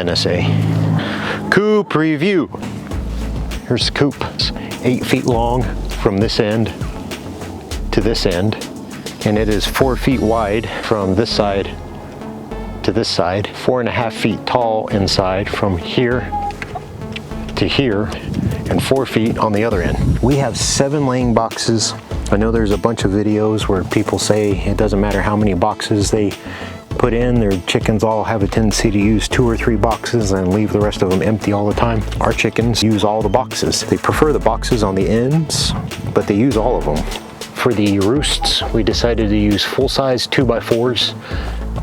gonna say. Coop review. Here's the coop. It's 8 feet long from this end to this end, and it is 4 feet wide from this side to this side, 4.5 feet tall inside from here to here, and 4 feet on the other end. We have 7 laying boxes. I know there's a bunch of videos where people say it doesn't matter how many boxes they put in, their chickens all have a tendency to use 2 or 3 boxes and leave the rest of them empty all the time. Our chickens use all the boxes. They prefer the boxes on the ends, but they use all of them. For the roosts, we decided to use full-size 2x4s.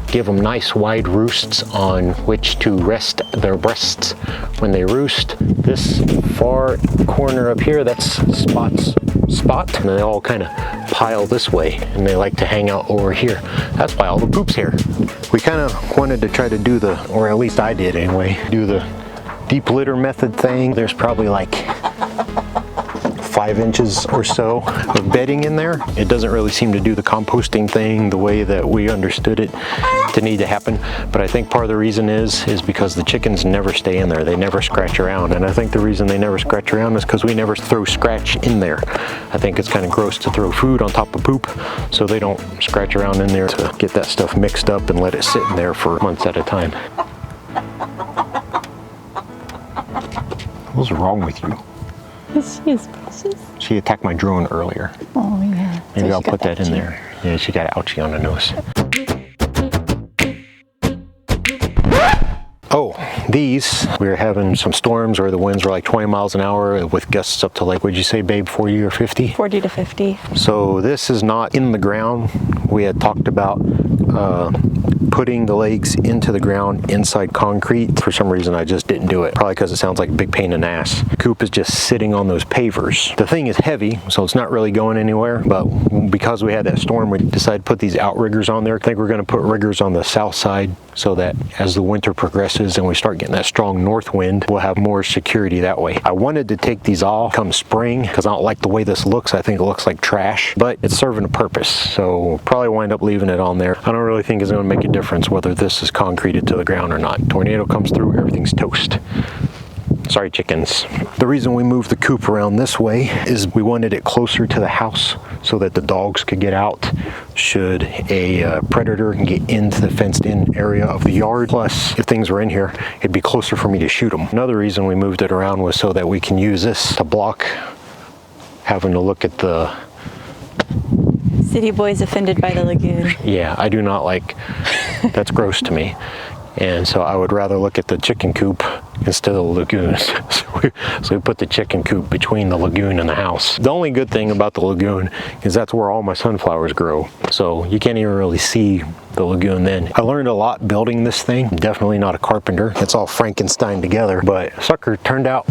Give them nice wide roosts on which to rest their breasts when they roost. This far corner up here, that's Spot, and they all kind of pile this way, and they like to hang out over here. That's why all the poop's here. We kind of wanted to try to do the, or at least I did anyway, do the deep litter method thing. There's probably like 5 inches or so of bedding in there. It doesn't really seem to do the composting thing the way that we understood it to need to happen, but I think part of the reason is because the chickens never stay in there. They never scratch around, and I think the reason they never scratch around is because we never throw scratch in there. I think it's kind of gross to throw food on top of poop, so they don't scratch around in there to get that stuff mixed up and let it sit in there for months at a time. What's wrong with you? She's precious. She attacked my drone earlier. Oh yeah. Maybe I'll put that in there. Yeah, she got an ouchie on the nose. Oh, these, we were having some storms where the winds were like 20 miles an hour with gusts up to like, what'd you say, babe, 40 or 50? 40 to 50. So this is not in the ground. We had talked about putting the legs into the ground inside concrete. For some reason, I just didn't do it. Probably because it sounds like a big pain in the ass. Coop is just sitting on those pavers. The thing is heavy, so it's not really going anywhere. But because we had that storm, we decided to put these outriggers on there. I think we're going to put riggers on the south side so that as the winter progresses and we start getting that strong north wind, we'll have more security that way. I wanted to take these off come spring because I don't like the way this looks. I think it looks like trash, but it's serving a purpose. So we'll probably wind up leaving it on there. I don't really think it's going to make a difference whether this is concreted to the ground or not. Tornado comes through, everything's toast. Sorry, chickens. The reason we moved the coop around this way is we wanted it closer to the house so that the dogs could get out should a predator get into the fenced-in area of the yard. Plus, if things were in here, it'd be closer for me to shoot them. Another reason we moved it around was so that we can use this to block having to look at the City boys offended by the lagoon. Yeah, I do not like, that's gross to me. And so I would rather look at the chicken coop instead of the lagoons. So we put the chicken coop between the lagoon and the house. The only good thing about the lagoon is that's where all my sunflowers grow. So you can't even really see the lagoon then. I learned a lot building this thing. Definitely not a carpenter. It's all Frankenstein together, but sucker turned out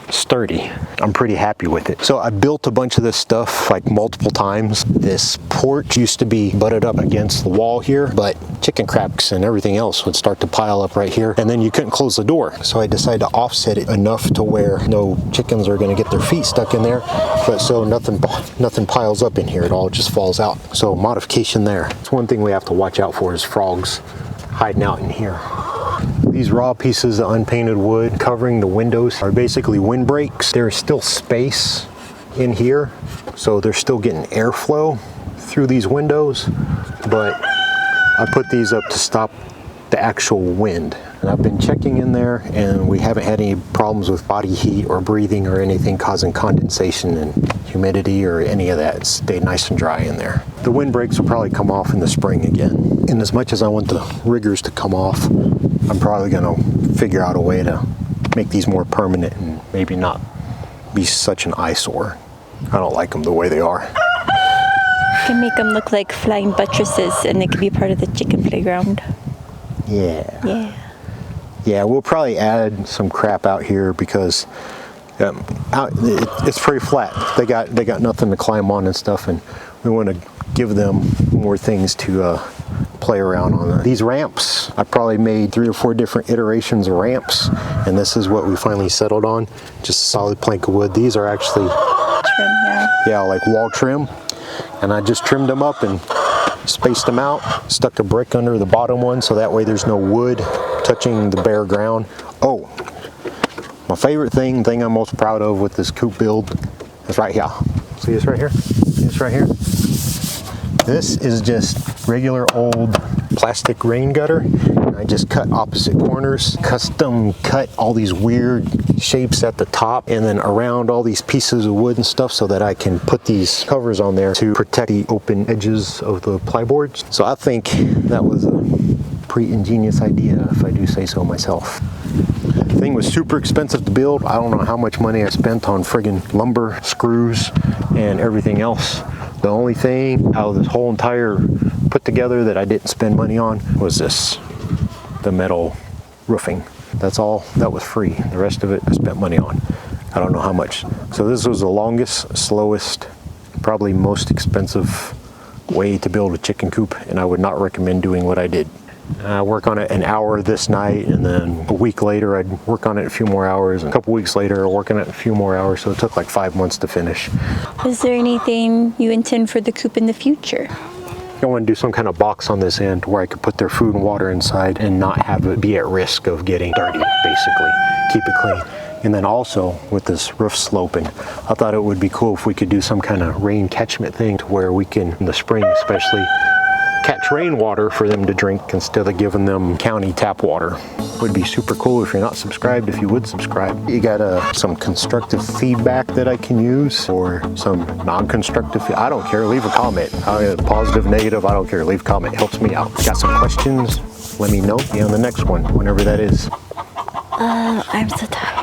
sturdy. I'm pretty happy with it. So I built a bunch of this stuff like multiple times. This porch used to be butted up against the wall here, but chicken cracks and everything else would start to pile up right here, and then you couldn't close the door. So I decided to offset it enough to where no chickens are going to get their feet stuck in there, but so nothing piles up in here. It all just falls out. So modification there. It's one thing we have to watch out for is frogs hiding out in here. These raw pieces of unpainted wood covering the windows are basically windbreaks. There's still space in here, so they're still getting airflow through these windows, but I put these up to stop the actual wind. And I've been checking in there, and we haven't had any problems with body heat or breathing or anything causing condensation and humidity or any of that. It's stayed nice and dry in there. The windbreaks will probably come off in the spring again. And as much as I want the riggers to come off, I'm probably going to figure out a way to make these more permanent and maybe not be such an eyesore. I don't like them the way they are. You can make them look like flying buttresses, and they could be part of the chicken playground. Yeah. Yeah, we'll probably add some crap out here because it's pretty flat. They got nothing to climb on and stuff, and we want to give them more things to play around on. These ramps, I probably made 3 or 4 different iterations of ramps, and this is what we finally settled on. Just a solid plank of wood. These are actually trim, yeah, like wall trim, and I just trimmed them up and spaced them out, stuck a brick under the bottom one so that way there's no wood touching the bare ground. Oh, my favorite thing I'm most proud of with this Coop build is right here. See this right here? See this right here? This is just regular old plastic rain gutter. I just cut opposite corners, custom cut all these weird shapes at the top and then around all these pieces of wood and stuff so that I can put these covers on there to protect the open edges of the plyboards. So I think that was a pretty ingenious idea, if I do say so myself. The thing was super expensive to build. I don't know how much money I spent on friggin' lumber, screws, and everything else. The only thing out of this whole entire put together that I didn't spend money on was this, the metal roofing. That's all that was free. The rest of it I spent money on. I don't know how much. So this was the longest, slowest, probably most expensive way to build a chicken coop, and I would not recommend doing what I did. I work on it an hour this night, and then a week later I'd work on it a few more hours, and a couple weeks later I'd work on it a few more hours, so it took like 5 months to finish. Is there anything you intend for the coop in the future? I want to do some kind of box on this end where I could put their food and water inside and not have it be at risk of getting dirty, basically. Keep it clean. And then also with this roof sloping, I thought it would be cool if we could do some kind of rain catchment thing to where we can, in the spring especially, catch rainwater for them to drink instead of giving them county tap water. Would be super cool. If you're not subscribed, if you would subscribe. You got some constructive feedback that I can use, or some non-constructive, I don't care, leave a comment. Positive, negative, I don't care, leave a comment, it helps me out. Got some questions, let me know. Be on the next one, whenever that is. I'm so tired.